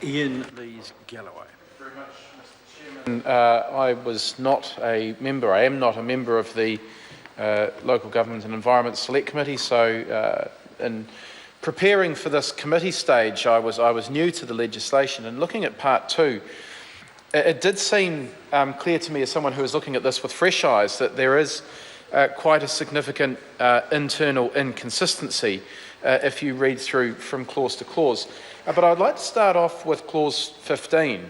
Ian Lees-Galloway. Very much, Mr. Chairman. I am not a member of the Local Government and Environment Select Committee, so in preparing for this committee stage, I was new to the legislation, and looking at part 2, it did seem clear to me as someone who was looking at this with fresh eyes that there is quite a significant internal inconsistency if you read through from clause to clause. But I'd like to start off with clause 15,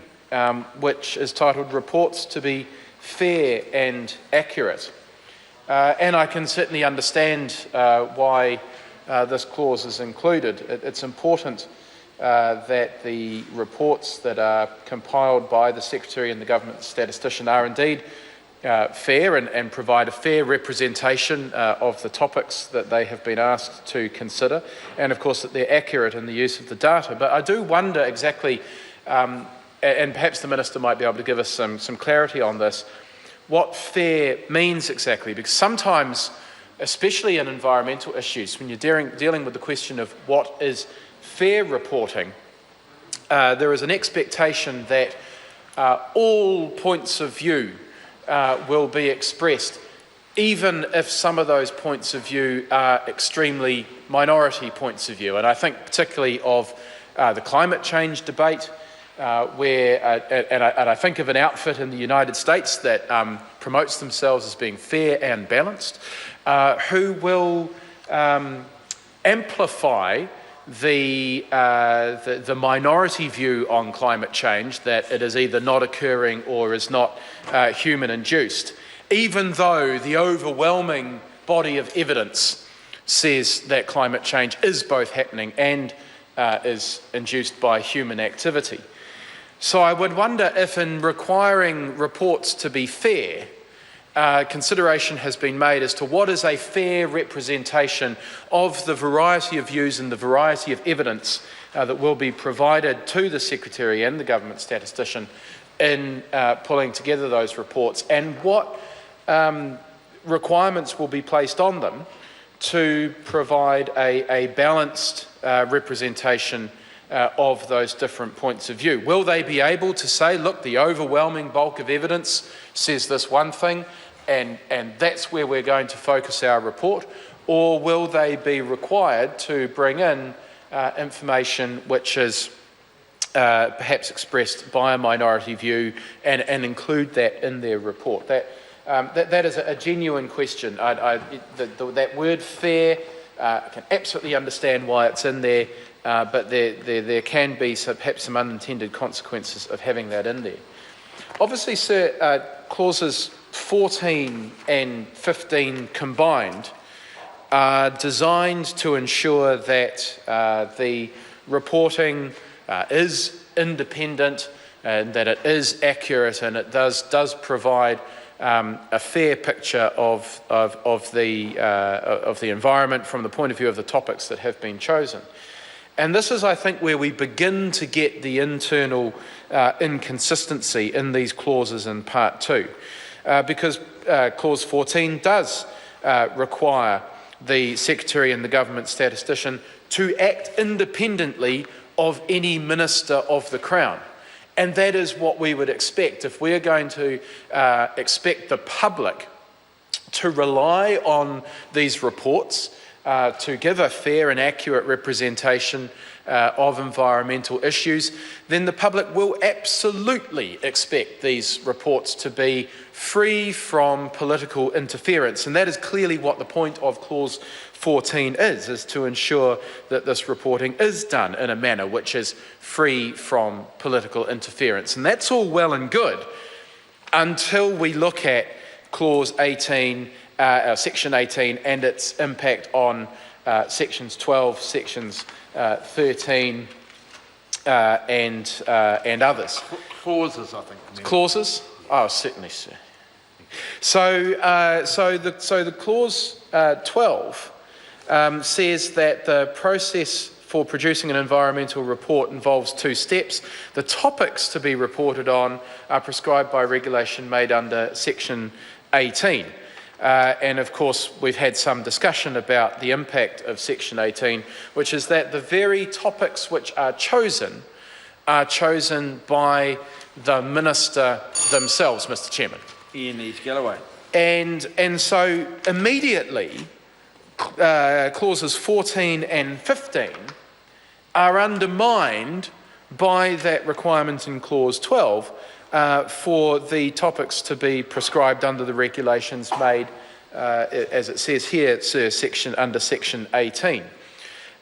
which is titled Reports to be Fair and Accurate. And I can certainly understand why this clause is included. It's important that the reports that are compiled by the Secretary and the Government Statistician are indeed fair and provide a fair representation of the topics that they have been asked to consider, and of course that they're accurate in the use of the data. But I do wonder exactly, and perhaps the Minister might be able to give us some clarity on this, what fair means exactly, because sometimes, especially in environmental issues, when you're dealing with the question of what is fair reporting, there is an expectation that all points of view will be expressed, even if some of those points of view are extremely minority points of view. And I think particularly of the climate change debate, where, and I think of an outfit in the United States that promotes themselves as being fair and balanced, who will amplify the minority view on climate change that it is either not occurring or is not human-induced, even though the overwhelming body of evidence says that climate change is both happening and is induced by human activity. So I would wonder if in requiring reports to be fair, consideration has been made as to what is a fair representation of the variety of views and the variety of evidence that will be provided to the Secretary and the Government Statistician in pulling together those reports, and what requirements will be placed on them to provide a balanced representation of those different points of view. Will they be able to say, look, the overwhelming bulk of evidence says this one thing, and that's where we're going to focus our report? Or will they be required to bring in information which is perhaps expressed by a minority view and include that in their report? That is a genuine question. That word fair, I can absolutely understand why it's in there, but there can be perhaps some unintended consequences of having that in there. Obviously, sir, clauses 14 and 15 combined are designed to ensure that the reporting is independent and that it is accurate, and it does provide a fair picture of the environment from the point of view of the topics that have been chosen. And this is, I think, where we begin to get the internal inconsistency in these clauses in Part 2, because Clause 14 does require the Secretary and the Government Statistician to act independently of any Minister of the Crown. And that is what we would expect. If we're going to expect the public to rely on these reports to give a fair and accurate representation of environmental issues, then the public will absolutely expect these reports to be free from political interference. And that is clearly what the point of Clause 14 is to ensure that this reporting is done in a manner which is free from political interference. And that's all well and good until we look at Clause 18, Section 18, and its impact on Sections 12, Sections 13, and others. Clauses, I think. Clauses? Oh, certainly, sir. So the Clause 12 says that the process for producing an environmental report involves 2 steps. The topics to be reported on are prescribed by regulation made under Section 18. And of course, we've had some discussion about the impact of Section 18, which is that the very topics which are chosen are chosen by the Minister themselves, Mr. Chairman. Ian Lees-Galloway. And so immediately, clauses 14 and 15 are undermined by that requirement in clause 12 for the topics to be prescribed under the regulations made, as it says here, it's under section 18.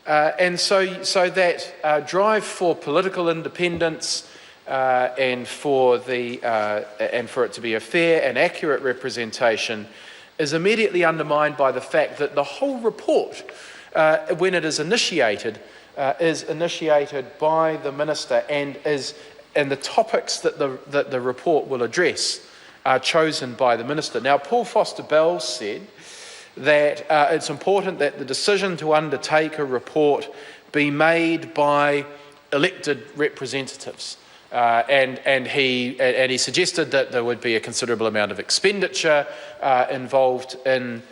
And so that drive for political independence and for it to be a fair and accurate representation is immediately undermined by the fact that the whole report, when it is initiated by the Minister and the topics that the report will address are chosen by the Minister. Now, Paul Foster-Bell said that it's important that the decision to undertake a report be made by elected representatives. And he suggested that there would be a considerable amount of expenditure involved in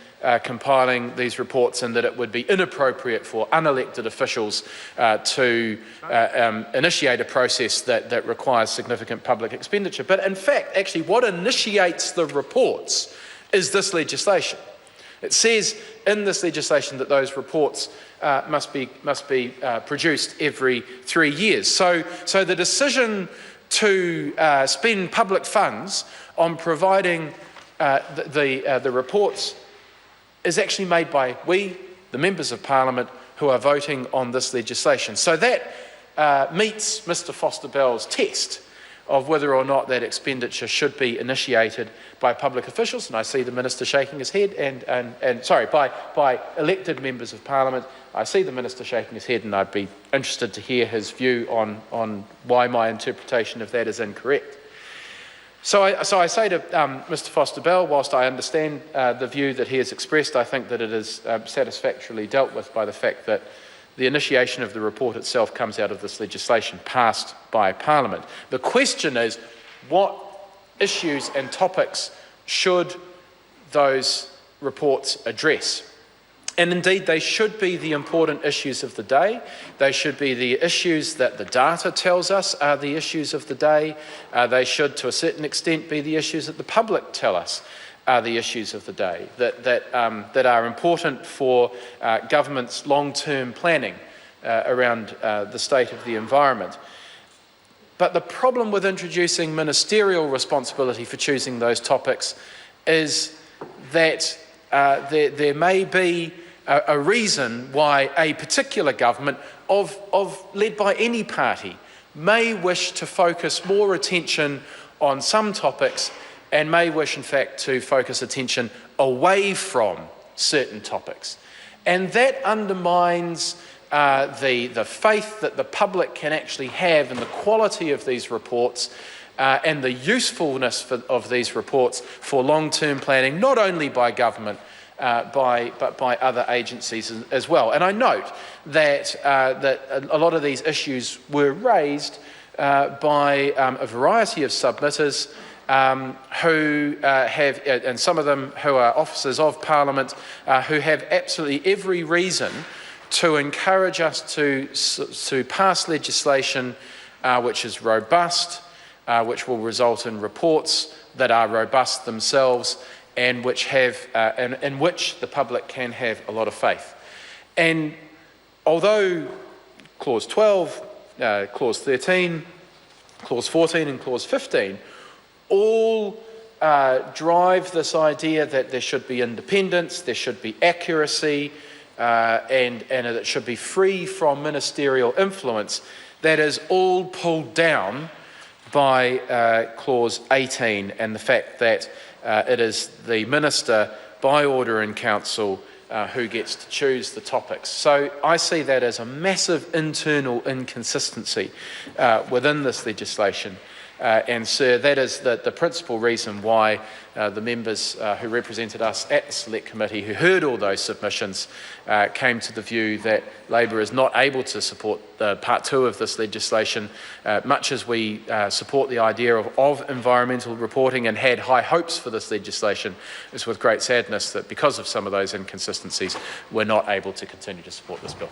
compiling these reports, and that it would be inappropriate for unelected officials to initiate a process that requires significant public expenditure. But in fact, actually, what initiates the reports is this legislation. It says in this legislation that those reports must be produced every 3 years. So the decision to spend public funds on providing the reports is actually made by we, the members of Parliament, who are voting on this legislation. So that meets Mr. Foster-Bell's test of whether or not that expenditure should be initiated by public officials, and I see the Minister shaking his head, by elected members of Parliament. I see the Minister shaking his head, and I'd be interested to hear his view on why my interpretation of that is incorrect. So I say to Mr. Foster-Bell, whilst I understand the view that he has expressed, I think that it is satisfactorily dealt with by the fact that the initiation of the report itself comes out of this legislation passed by Parliament. The question is, what issues and topics should those reports address? And indeed, they should be the important issues of the day. They should be the issues that the data tells us are the issues of the day. They should, to a certain extent, be the issues that the public tell us are the issues of the day, that are important for government's long-term planning around the state of the environment. But the problem with introducing ministerial responsibility for choosing those topics is that there may be a reason why a particular government, led by any party, may wish to focus more attention on some topics and may wish, in fact, to focus attention away from certain topics. And that undermines the faith that the public can actually have in the quality of these reports and the usefulness of these reports for long-term planning, not only by government, but by other agencies as well. And I note that a lot of these issues were raised by a variety of submitters who have, and some of them who are officers of Parliament, who have absolutely every reason to encourage us to pass legislation which is robust, which will result in reports that are robust themselves, and which have, in which the public can have a lot of faith. And although Clause 12, Clause 13, Clause 14 and Clause 15 all drive this idea that there should be independence, there should be accuracy, and it should be free from ministerial influence, that is all pulled down by Clause 18 and the fact that it is the Minister, by order in Council, who gets to choose the topics. So I see that as a massive internal inconsistency within this legislation. And Sir, that is the principal reason why the members who represented us at the Select Committee, who heard all those submissions, came to the view that Labor is not able to support Part 2 of this legislation, much as we support the idea of environmental reporting and had high hopes for this legislation. It's with great sadness that because of some of those inconsistencies, we're not able to continue to support this bill.